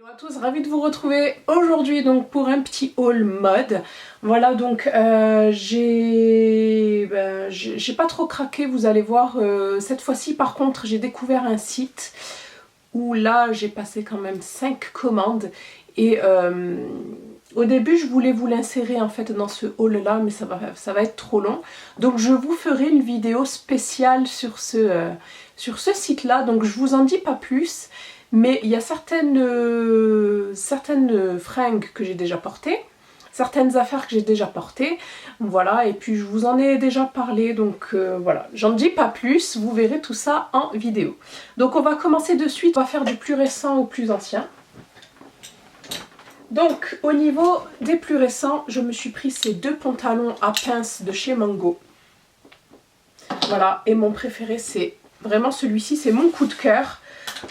Bonjour à tous, ravie de vous retrouver aujourd'hui donc pour un petit haul mode. Voilà donc j'ai pas trop craqué, vous allez voir. Cette fois-ci par contre j'ai découvert un site où là j'ai passé quand même 5 commandes et au début je voulais vous l'insérer en fait dans ce haul là, mais ça va être trop long. Donc je vous ferai une vidéo spéciale sur ce site là, donc je vous en dis pas plus. Mais il y a certaines fringues que j'ai déjà portées, certaines affaires que j'ai déjà portées, voilà, et puis je vous en ai déjà parlé, donc voilà, j'en dis pas plus, vous verrez tout ça en vidéo. Donc on va commencer de suite, on va faire du plus récent au plus ancien. Donc au niveau des plus récents, je me suis pris ces deux pantalons à pinces de chez Mango. Voilà, et mon préféré c'est vraiment celui-ci, c'est mon coup de cœur.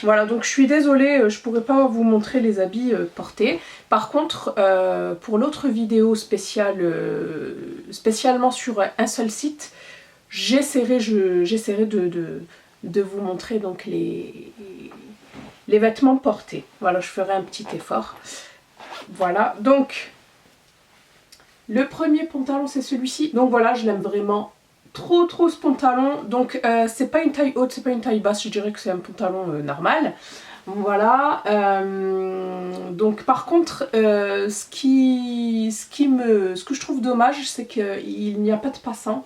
Voilà, donc je suis désolée, je pourrais pas vous montrer les habits portés. Par contre, pour l'autre vidéo spéciale, spécialement sur un seul site, j'essaierai de vous montrer donc les vêtements portés. Voilà, je ferai un petit effort. Voilà, donc le premier pantalon c'est celui-ci. Donc voilà, je l'aime vraiment trop ce pantalon. Donc c'est pas une taille haute, c'est pas une taille basse, je dirais que c'est un pantalon normal. Voilà, donc par contre ce que je trouve dommage, c'est qu'il n'y a pas de passant.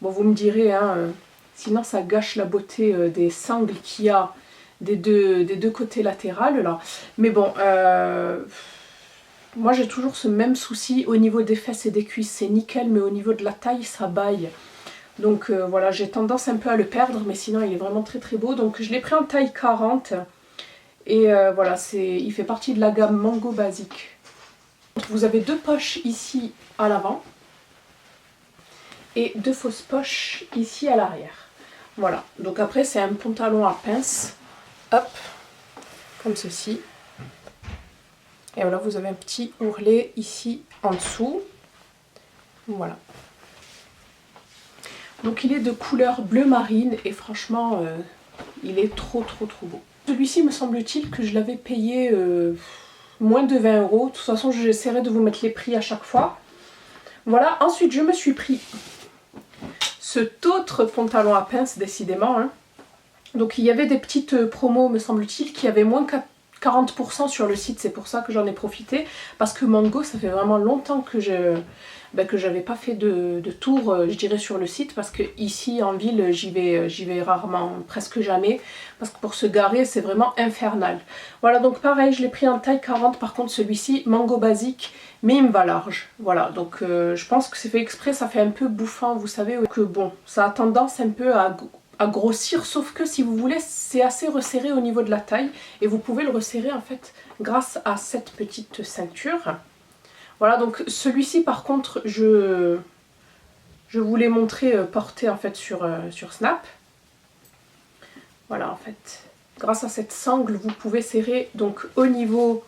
Bon, vous me direz, hein, sinon ça gâche la beauté des sangles qu'il y a des deux côtés latérales là. Mais bon, moi j'ai toujours ce même souci au niveau des fesses et des cuisses, c'est nickel, mais au niveau de la taille ça baille. Donc voilà, j'ai tendance un peu à le perdre, mais sinon il est vraiment très beau. Donc je l'ai pris en taille 40 et voilà, il fait partie de la gamme Mango Basique. Vous avez deux poches ici à l'avant et deux fausses poches ici à l'arrière. Voilà, donc après c'est un pantalon à pinces, hop, comme ceci. Et voilà, vous avez un petit ourlet ici en dessous. Voilà. Donc il est de couleur bleu marine et franchement il est trop beau. Celui-ci me semble-t-il que je l'avais payé moins de 20 €. De toute façon j'essaierai de vous mettre les prix à chaque fois. Voilà, ensuite je me suis pris cet autre pantalon à pinces décidément. Hein. Donc il y avait des petites promos me semble-t-il qui avaient moins 40% sur le site, c'est pour ça que j'en ai profité. Parce que Mango, ça fait vraiment longtemps que j'avais pas fait de tour, je dirais, sur le site. Parce que ici en ville, j'y vais rarement, presque jamais. Parce que pour se garer, c'est vraiment infernal. Voilà, donc pareil, je l'ai pris en taille 40. Par contre, celui-ci, Mango basique, mais il me va large. Voilà, donc je pense que c'est fait exprès, ça fait un peu bouffant, vous savez. Que bon, ça a tendance un peu à grossir, sauf que si vous voulez c'est assez resserré au niveau de la taille et vous pouvez le resserrer en fait grâce à cette petite ceinture. Voilà, donc celui-ci par contre je vous l'ai montré porté en fait sur Snap. Voilà, en fait grâce à cette sangle vous pouvez serrer donc au niveau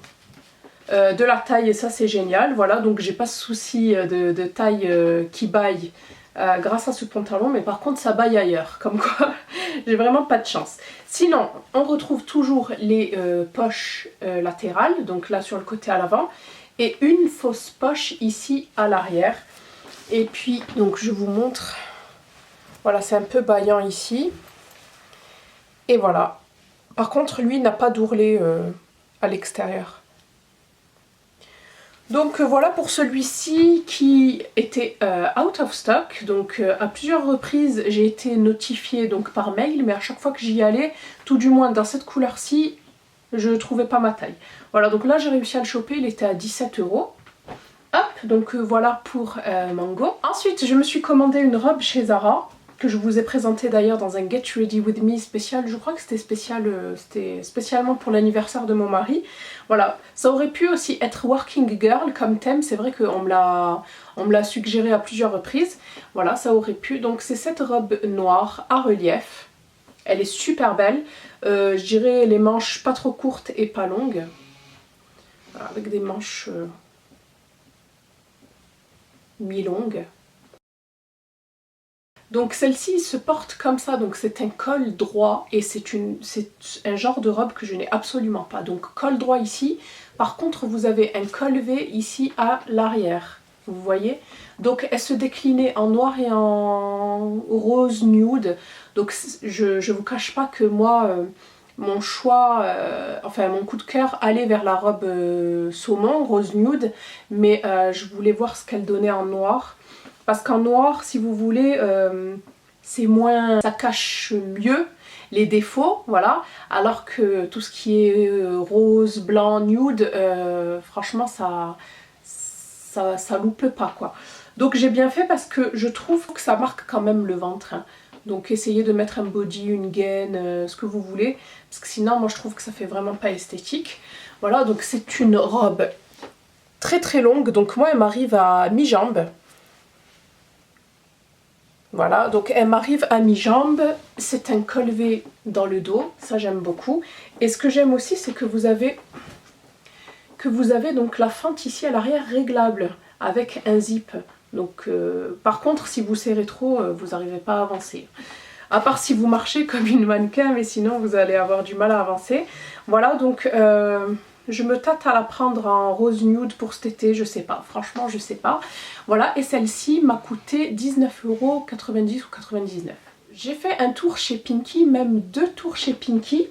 de la taille et ça c'est génial. Voilà, donc j'ai pas de souci de taille qui baille grâce à ce pantalon, mais par contre ça baille ailleurs, comme quoi j'ai vraiment pas de chance. Sinon on retrouve toujours les poches latérales, donc là sur le côté à l'avant, et une fausse poche ici à l'arrière. Et puis donc je vous montre, voilà, c'est un peu baillant ici, et voilà. Par contre lui n'a pas d'ourlet à l'extérieur. Donc voilà pour celui-ci qui était out of stock. Donc à plusieurs reprises j'ai été notifiée donc par mail, mais à chaque fois que j'y allais, tout du moins dans cette couleur-ci, je ne trouvais pas ma taille. Voilà, donc là j'ai réussi à le choper, il était à 17 €. Hop, donc voilà pour Mango. Ensuite je me suis commandé une robe chez Zara, que je vous ai présenté d'ailleurs dans un Get Ready With Me spécial. Je crois que c'était c'était spécialement pour l'anniversaire de mon mari. Voilà, ça aurait pu aussi être Working Girl comme thème, c'est vrai qu'on me l'a suggéré à plusieurs reprises. Voilà, ça aurait pu. Donc c'est cette robe noire à relief. Elle est super belle. Je dirais les manches pas trop courtes et pas longues. Voilà, avec des manches mi-longues. Donc celle-ci se porte comme ça, donc c'est un col droit et c'est un genre de robe que je n'ai absolument pas. Donc col droit ici, par contre vous avez un col V ici à l'arrière, vous voyez. Donc elle se déclinait en noir et en rose nude. Donc je vous cache pas que moi, mon choix, enfin mon coup de cœur allait vers la robe saumon, rose nude, mais je voulais voir ce qu'elle donnait en noir. Parce qu'en noir, si vous voulez, c'est moins, ça cache mieux les défauts, voilà. Alors que tout ce qui est rose, blanc, nude, franchement, ça loupe pas, quoi. Donc j'ai bien fait parce que je trouve que ça marque quand même le ventre, hein. Donc essayez de mettre un body, une gaine, ce que vous voulez. Parce que sinon, moi je trouve que ça fait vraiment pas esthétique. Voilà, donc c'est une robe très très longue. Donc moi, elle m'arrive à mi-jambe. Voilà, donc elle m'arrive à mi-jambe, c'est un col V dans le dos, ça j'aime beaucoup. Et ce que j'aime aussi, c'est que vous avez donc la fente ici à l'arrière réglable avec un zip. Donc par contre, si vous serrez trop, vous n'arrivez pas à avancer. À part si vous marchez comme une mannequin, mais sinon vous allez avoir du mal à avancer. Voilà, donc je me tâte à la prendre en rose nude pour cet été, je sais pas, franchement je sais pas. Voilà, et celle-ci m'a coûté 19,90 € ou 99. J'ai fait un tour chez Pinky, même 2 tours chez Pinky,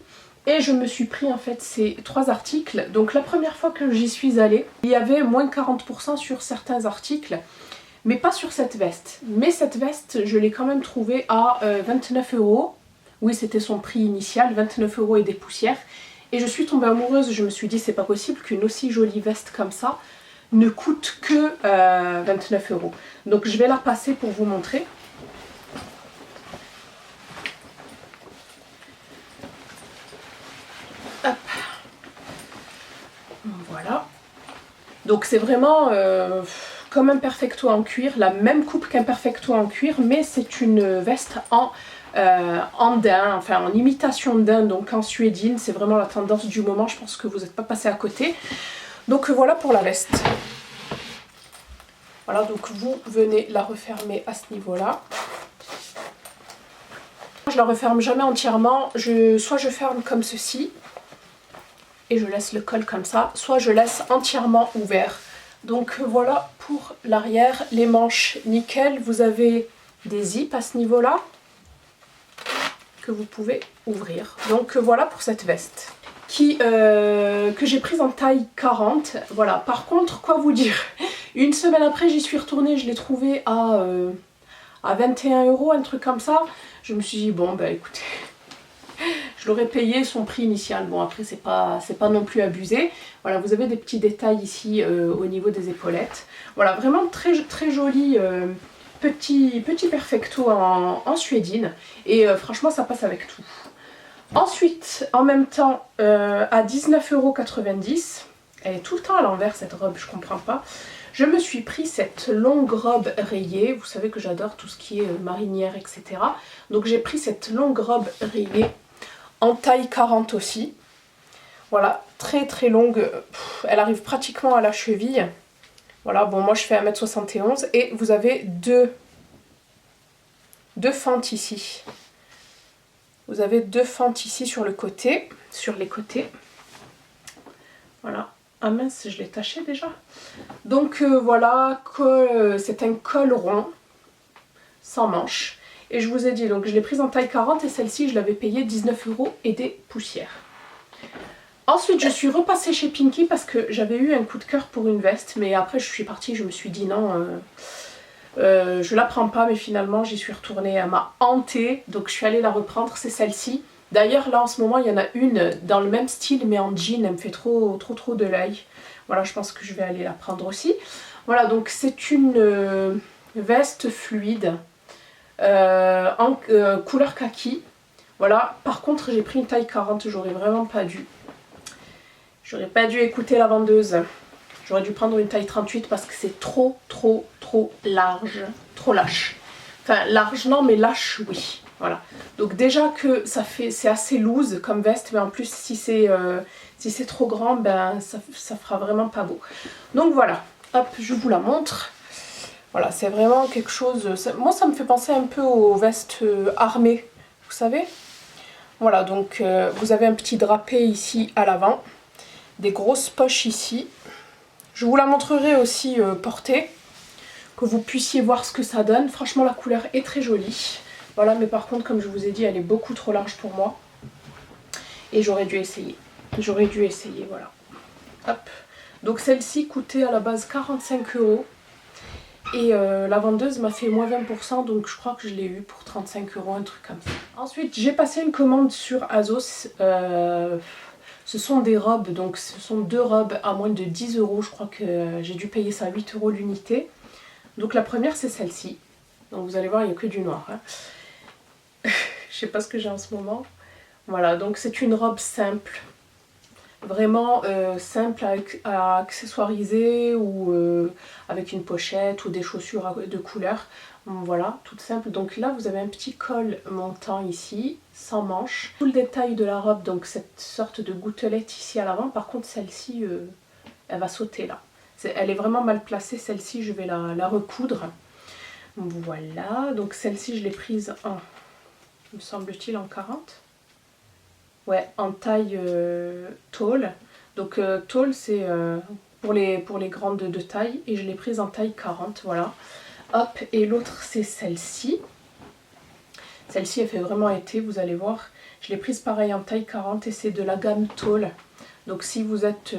et je me suis pris en fait ces 3 articles. Donc la première fois que j'y suis allée, il y avait moins 40% sur certains articles, mais pas sur cette veste. Mais cette veste, je l'ai quand même trouvée à 29 €. Oui, c'était son prix initial, 29 € et des poussières. Et je suis tombée amoureuse, je me suis dit c'est pas possible qu'une aussi jolie veste comme ça ne coûte que 29 €. Donc je vais la passer pour vous montrer. Hop. Voilà. Donc c'est vraiment comme un perfecto en cuir, la même coupe qu'un perfecto en cuir, mais c'est une veste en daim, enfin en imitation daim, donc en suédine. C'est vraiment la tendance du moment, je pense que vous n'êtes pas passé à côté. Donc voilà pour la veste. Voilà, donc vous venez la refermer à ce niveau-là. Je la referme jamais entièrement, soit je ferme comme ceci, et je laisse le col comme ça, soit je laisse entièrement ouvert. Donc voilà pour l'arrière, les manches nickel, vous avez des zips à ce niveau-là que vous pouvez ouvrir. Donc voilà pour cette veste que j'ai prise en taille 40. Voilà, par contre, quoi vous dire, une semaine après j'y suis retournée, je l'ai trouvée à 21 €, un truc comme ça. Je me suis dit bon bah écoutez, je l'aurais payé son prix initial. Bon après c'est pas non plus abusé. Voilà, vous avez des petits détails ici au niveau des épaulettes. Voilà, vraiment très, très joli petit perfecto en suédine. Et franchement ça passe avec tout. Ensuite, en même temps, à 19,90 €, elle est tout le temps à l'envers cette robe, je comprends pas. Je me suis pris cette longue robe rayée. Vous savez que j'adore tout ce qui est marinière, etc. Donc j'ai pris cette longue robe rayée en taille 40 aussi. Voilà, très très longue. Elle arrive pratiquement à la cheville. Voilà, bon moi je fais 1,71 m et vous avez deux fentes ici. Vous avez 2 fentes ici sur le côté, sur les côtés. Voilà. Ah mince, je l'ai taché déjà. Donc voilà, c'est un col rond, sans manches. Et je vous ai dit, donc je l'ai prise en taille 40 et celle-ci, je l'avais payée 19 € et des poussières. Ensuite, je suis repassée chez Pinky parce que j'avais eu un coup de cœur pour une veste. Mais après, je suis partie, je me suis dit non, je la prends pas. Mais finalement, j'y suis retournée, elle m'a hantée. Donc je suis allée la reprendre, c'est celle-ci. D'ailleurs, là en ce moment, il y en a une dans le même style, mais en jean. Elle me fait trop de l'œil. Voilà, je pense que je vais aller la prendre aussi. Voilà, donc c'est une veste fluide en couleur kaki. Voilà, par contre, j'ai pris une taille 40, j'aurais vraiment pas dû. J'aurais pas dû écouter la vendeuse. J'aurais dû prendre une taille 38 parce que c'est trop large, trop lâche. Enfin, large non, mais lâche, oui. Voilà. Donc déjà que c'est assez loose comme veste, mais en plus si c'est trop grand, ben ça fera vraiment pas beau. Donc voilà, hop, je vous la montre. Voilà, c'est vraiment quelque chose... Moi, ça me fait penser un peu aux vestes armées, vous savez. Voilà, donc vous avez un petit drapé ici à l'avant. Des grosses poches ici. Je vous la montrerai aussi portée, que vous puissiez voir ce que ça donne. Franchement, la couleur est très jolie. Voilà, mais par contre, comme je vous ai dit, elle est beaucoup trop large pour moi. Et j'aurais dû essayer. J'aurais dû essayer, voilà. Hop. Donc celle-ci coûtait à la base 45 €. Et la vendeuse m'a fait moins 20%, donc je crois que je l'ai eu pour 35 €, un truc comme ça. Ensuite, j'ai passé une commande sur Azos. Ce sont des robes, donc ce sont 2 robes à moins de 10 €. Je crois que j'ai dû payer ça 8 € l'unité. Donc la première, c'est celle-ci. Donc vous allez voir, il n'y a que du noir. Hein. Je sais pas ce que j'ai en ce moment. Voilà, donc c'est une robe simple. Vraiment simple à accessoiriser ou avec une pochette ou des chaussures de couleur. Voilà, toute simple. Donc là, vous avez un petit col montant ici, sans manches. Tout le détail de la robe, donc cette sorte de gouttelette ici à l'avant. Par contre, celle-ci, elle va sauter là. Elle est vraiment mal placée, celle-ci, je vais la recoudre. Voilà, donc celle-ci, je l'ai prise en, me semble-t-il, en 40. Ouais, en taille tall. Donc tall, c'est pour les grandes de taille. Et je l'ai prise en taille 40, voilà. Hop, et l'autre, c'est celle-ci. Celle-ci, elle fait vraiment été, vous allez voir. Je l'ai prise pareil en taille 40 et c'est de la gamme tall. Donc si vous êtes...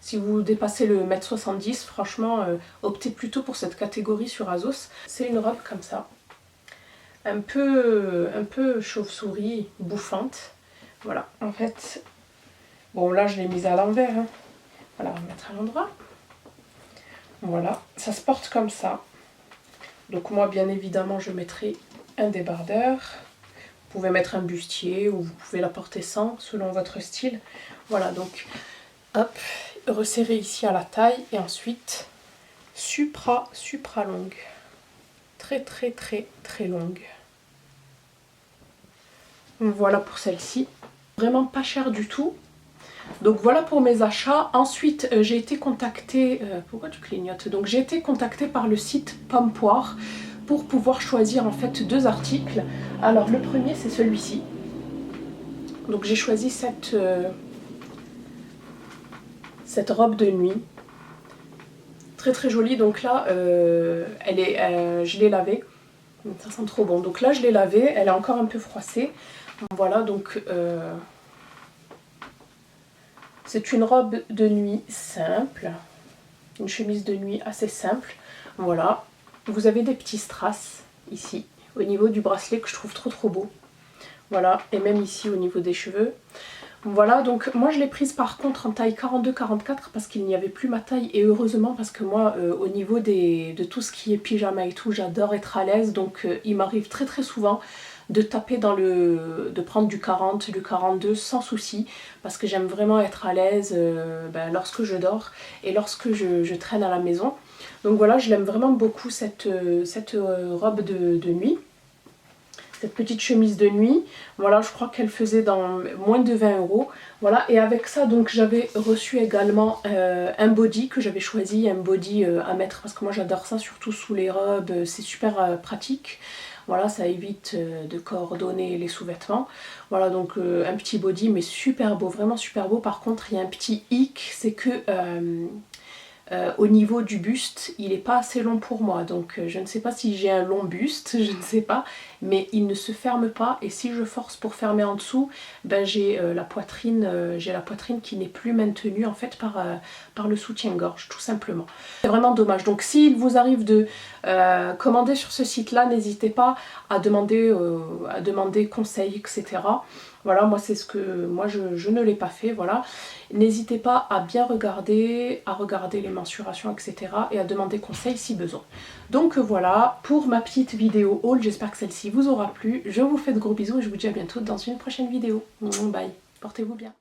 si vous dépassez le 1,70 m, franchement, optez plutôt pour cette catégorie sur Azos. C'est une robe comme ça. Un peu chauve-souris, bouffante. Voilà, en fait, bon là je l'ai mise à l'envers, hein. Voilà, on va mettre à l'endroit. Voilà, ça se porte comme ça. Donc moi bien évidemment je mettrai un débardeur. Vous pouvez mettre un bustier ou vous pouvez la porter sans, selon votre style. Voilà, donc hop, resserrer ici à la taille et ensuite supra longue. Très longue. Voilà pour celle-ci. Vraiment pas cher du tout. Donc voilà pour mes achats. Ensuite j'ai été contactée, pourquoi tu clignotes? Donc j'ai été contactée par le site Pompoir pour pouvoir choisir en fait 2 articles. Alors le premier c'est celui-ci. Donc j'ai choisi cette robe de nuit. Très jolie. Donc là je l'ai lavée. Ça sent trop bon. Donc là je l'ai lavée, elle est encore un peu froissée. Voilà, donc c'est une robe de nuit simple, une chemise de nuit assez simple. Voilà, vous avez des petits strass ici, au niveau du bracelet que je trouve trop beau. Voilà, et même ici au niveau des cheveux. Voilà, donc moi je l'ai prise par contre en taille 42-44 parce qu'il n'y avait plus ma taille. Et heureusement parce que moi au niveau de tout ce qui est pyjama et tout, j'adore être à l'aise. Donc il m'arrive très souvent de taper de prendre du 40, du 42 sans souci, parce que j'aime vraiment être à l'aise lorsque je dors et lorsque je traîne à la maison. Donc voilà, je l'aime vraiment beaucoup cette robe de nuit, cette petite chemise de nuit. Voilà, je crois qu'elle faisait dans moins de 20 €. Voilà, et avec ça donc j'avais reçu également un body que j'avais choisi, un body à mettre parce que moi j'adore ça, surtout sous les robes, c'est super pratique. Voilà, ça évite de coordonner les sous-vêtements. Voilà, donc un petit body mais super beau, vraiment super beau. Par contre, il y a un petit hic, c'est que au niveau du buste, il n'est pas assez long pour moi. Donc je ne sais pas si j'ai un long buste, je ne sais pas. Mais il ne se ferme pas et si je force pour fermer en dessous, ben j'ai la poitrine qui n'est plus maintenue en fait par le soutien-gorge, tout simplement. C'est vraiment dommage. Donc s'il vous arrive de commander sur ce site-là, n'hésitez pas à demander conseil, etc. Voilà, moi c'est ce que je ne l'ai pas fait, voilà. N'hésitez pas à bien regarder, à regarder les mensurations, etc. et à demander conseil si besoin. Donc voilà pour ma petite vidéo haul, j'espère que celle-ci vous aura plu. Je vous fais de gros bisous et je vous dis à bientôt dans une prochaine vidéo. Bye, portez-vous bien.